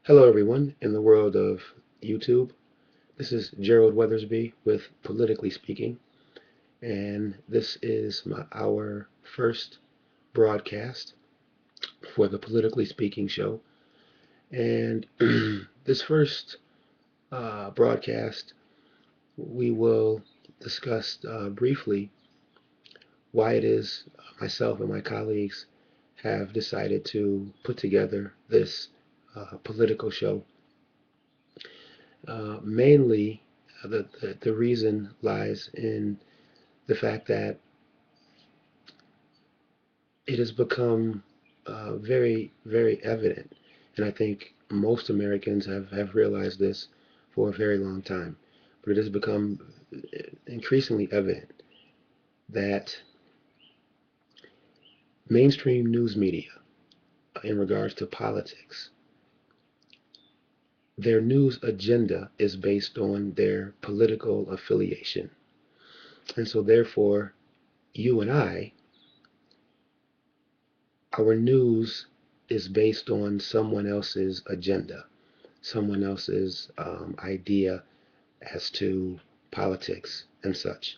Hello, everyone in the world of YouTube. This is Gerald Weathersby with Politically Speaking, and this is our first broadcast for the Politically Speaking show. And this first broadcast, we will discuss briefly why it is myself and my colleagues have decided to put together this political show. Mainly, the reason lies in the fact that it has become very, very evident, and I think most Americans have realized this for a very long time, but it has become increasingly evident that mainstream news media, in regards to politics, their news agenda is based on their political affiliation. And so, therefore, you and I, our news is based on someone else's agenda, someone else's idea as to politics and such.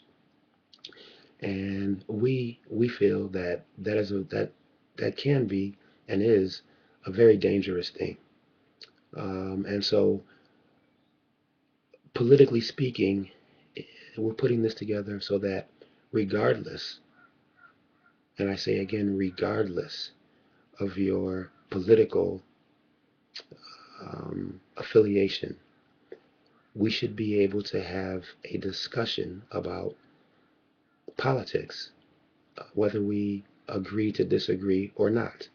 And we feel that that can be and is a very dangerous thing. And so, politically speaking, we're putting this together so that regardless, and I say again, regardless of your political affiliation, we should be able to have a discussion about politics, whether we agree to disagree or not.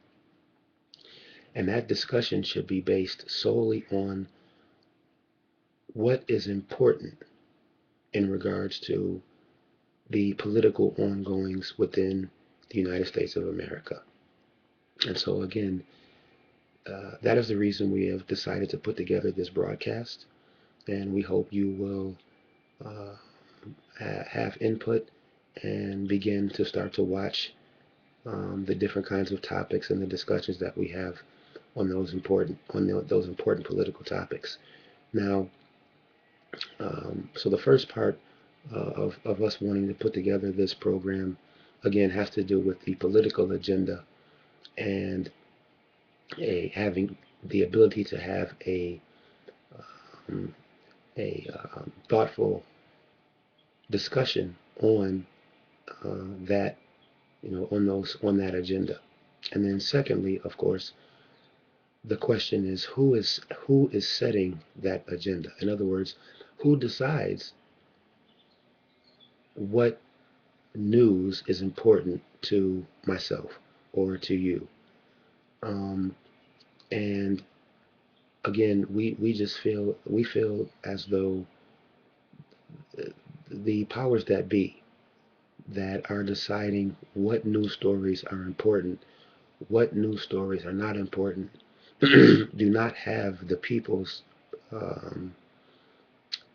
And that discussion should be based solely on what is important in regards to the political ongoings within the United States of America. And so, again, that is the reason we have decided to put together this broadcast. And we hope you will uh, have input and begin to start to watch the different kinds of topics and the discussions that we have on those important political topics. Now, so the first part of us wanting to put together this program again has to do with the political agenda and having the ability to have um, a thoughtful discussion on that, on that agenda. And then secondly, of course, the question is who is setting that agenda? In other words, who decides what news is important to myself or to you? Um, and again, we feel as though the powers that be that are deciding what news stories are important, what news stories are not important, do not have the people's um,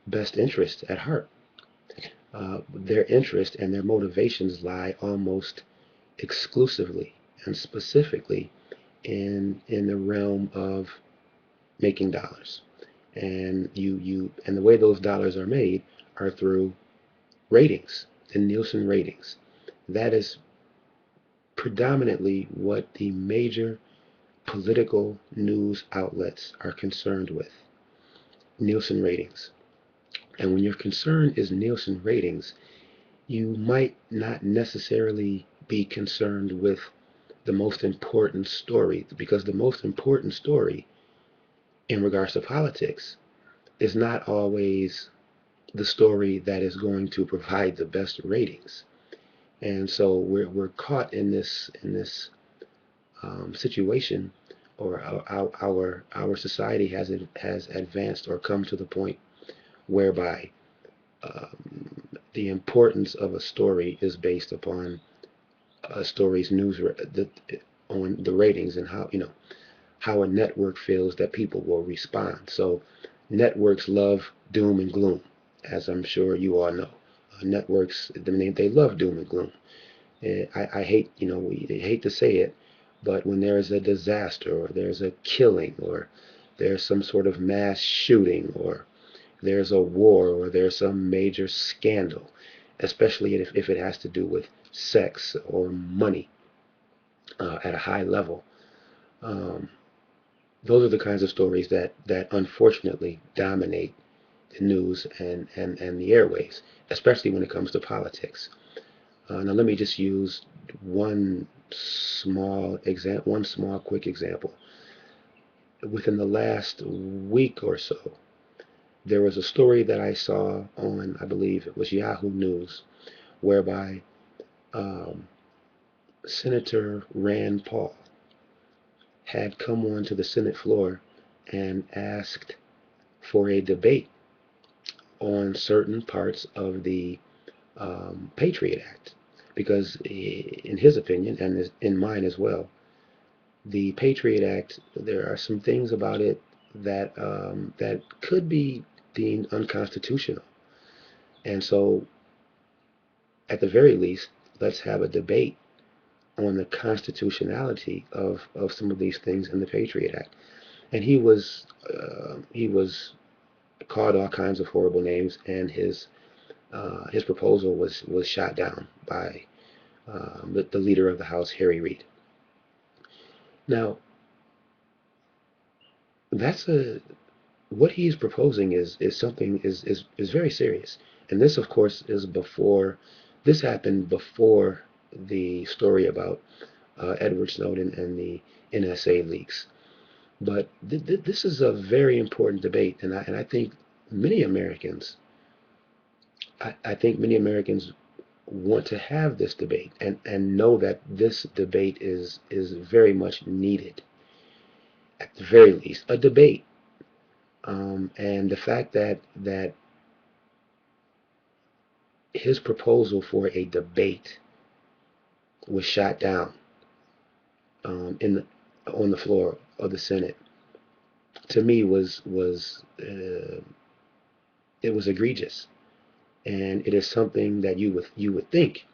best interest at heart. Their interest and their motivations lie almost exclusively and specifically in the realm of making dollars. And and the way those dollars are made are through ratings, the Nielsen ratings. That is predominantly what the major political news outlets are concerned with. Nielsen ratings. And when your concern is Nielsen ratings, you might not necessarily be concerned with the most important story, because the most important story in regards to politics is not always the story that is going to provide the best ratings. And so we're caught in this situation, or our society has advanced or come to the point whereby the importance of a story is based upon a story's on the ratings, and how a network feels that people will respond. So networks love doom and gloom, as I'm sure you all know. Networks, they love doom and gloom. I hate, we hate to say it, but when there's a disaster or there's a killing or there's some sort of mass shooting, or there's a war, or there's some major scandal, especially if it has to do with sex or money at a high level. Um, those are the kinds of stories that unfortunately dominate the news and the airways, especially when it comes to politics. Now let me just use one small quick example. Within the last week or so, there was a story that I saw on, I believe it was Yahoo News, whereby um, Senator Rand Paul had come onto the Senate floor and asked for a debate on certain parts of the Patriot Act. Because, in his opinion, and in mine as well, the Patriot Act, there are some things about it that could be deemed unconstitutional. And so, at the very least, let's have a debate on the constitutionality of some of these things in the Patriot Act. And he was called all kinds of horrible names, and his proposal was shot down by the leader of the House, Harry Reid. Now, that's a what he's proposing is something is very serious, and this, of course, is before this happened before the story about Edward Snowden and the NSA leaks. But this is a very important debate, and I think many Americans, I think many Americans want to have this debate and know that this debate is very much needed. At the very least, a debate. And the fact that his proposal for a debate was shot down in on the floor of the Senate, to me was it was egregious, and it is something that you would think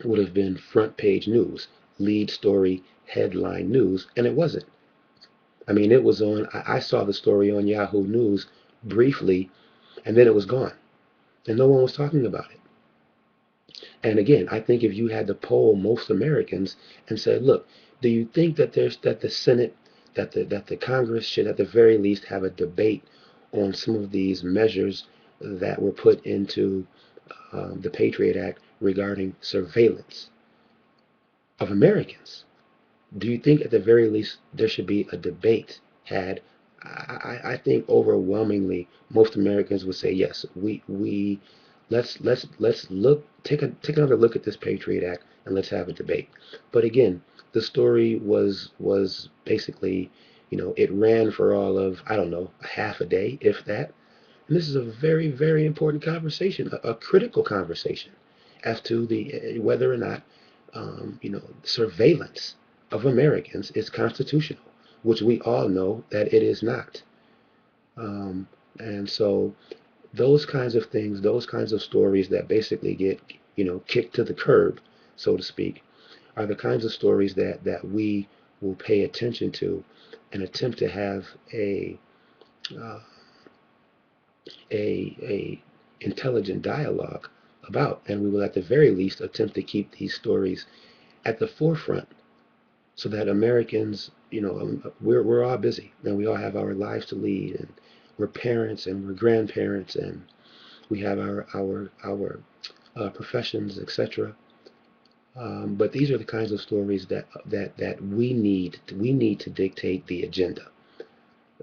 would have been front page news, lead story, headline news, and it wasn't. I mean, it was on. I saw the story on Yahoo News briefly, and then it was gone, and no one was talking about it. And again, I think if you had to poll most Americans and said, look, do you think that the Senate, that the Congress should at the very least have a debate on some of these measures that were put into the Patriot Act regarding surveillance of Americans? Do you think at the very least there should be a debate had? I think overwhelmingly most Americans would say yes. We let's look take another look at this Patriot Act and let's have a debate. But again, the story was basically, it ran for all of, I don't know, a half a day, if that. And this is a very, very important conversation, a critical conversation as to the whether or not surveillance of Americans is constitutional, which we all know that it is not. And so those kinds of things, those kinds of stories that basically get, kicked to the curb, so to speak, are the kinds of stories that we will pay attention to and attempt to have uh, a intelligent dialogue about, and we will at the very least attempt to keep these stories at the forefront so that Americans, we're all busy and we all have our lives to lead, and we're parents and we're grandparents and we have our professions, etc. But these are the kinds of stories that we need to dictate the agenda.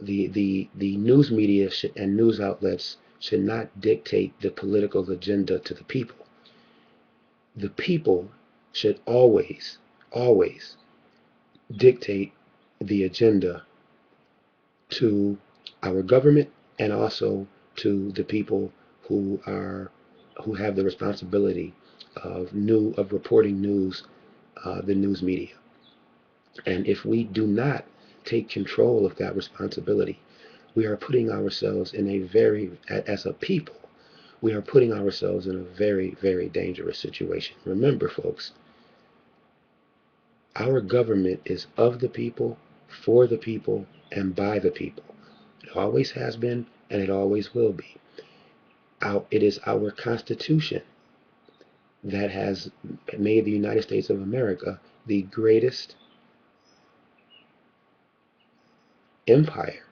The news media and news outlets should not dictate the political agenda to the people. The people should always dictate the agenda to our government and also to the people who have the responsibility of reporting news, the news media. And if we do not take control of that responsibility, we are putting ourselves in a as a people, we are putting ourselves in a very, very dangerous situation. Remember, folks, our government is of the people, for the people and by the people. It always has been, and it always will be. It is our Constitution that has made the United States of America the greatest empire,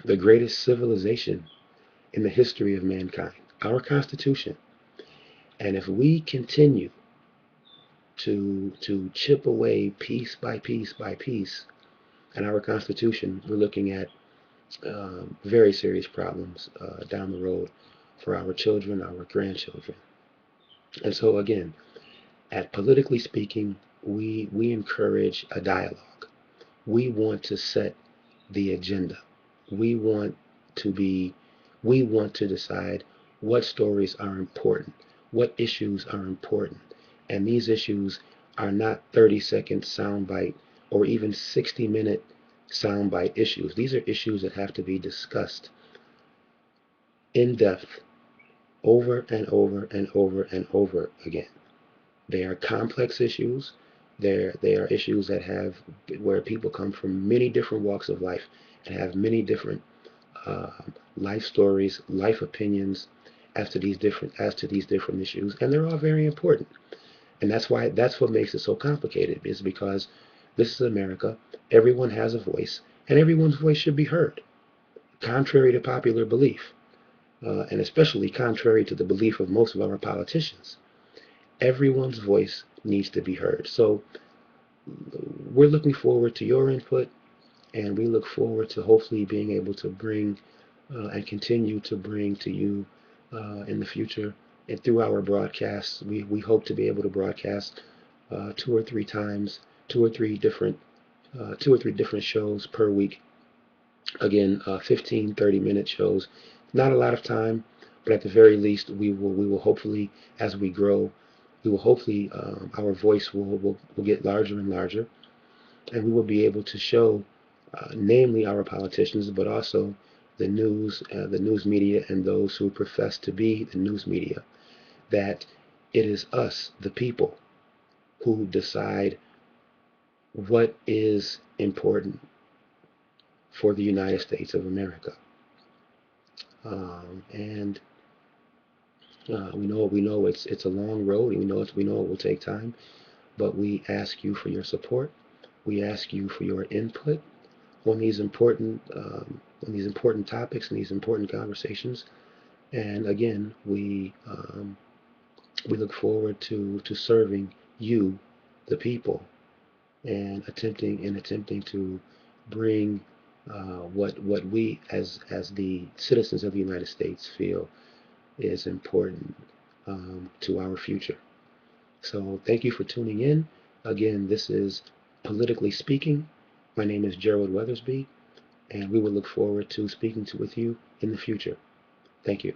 the greatest civilization in the history of mankind. Our Constitution. And if we continue to chip away piece by piece by piece at our Constitution, we're looking at very serious problems down the road for our children, our grandchildren. And so again, at Politically Speaking, we encourage a dialogue. We want to set the agenda. We want to be, we want to decide what stories are important, what issues are important. And these issues are not 30-second soundbite or even 60-minute soundbite issues. These are issues that have to be discussed in depth over and over and over and over again. They are complex issues. They are issues that have where people come from many different walks of life and have many different uh, life stories, life opinions as to these different issues, and they're all very important. And that's what makes it so complicated, is because this is America. Everyone has a voice, and everyone's voice should be heard, contrary to popular belief, and especially contrary to the belief of most of our politicians. Everyone's voice needs to be heard. So we're looking forward to your input, and we look forward to hopefully being able to bring and continue to bring to you in the future and through our broadcasts. We hope to be able to broadcast two or three times, two or three different shows per week. Again, 15, 30-minute shows. Not a lot of time, but at the very least, we will hopefully, as we grow, we will hopefully our voice will get larger and larger, and we will be able to show, namely our politicians, but also the news media, and those who profess to be the news media, that it is us, the people, who decide what is important for the United States of America. And we know it's a long road, and we know it will take time, but we ask you for your support. We ask you for your input on these important topics and these important conversations. And again, we look forward to serving you, the people, and attempting to bring what we as the citizens of the United States feel is important to our future. So thank you for tuning in. Again, this is Politically Speaking. My name is Gerald Weathersby, and we will look forward to speaking with you in the future. Thank you.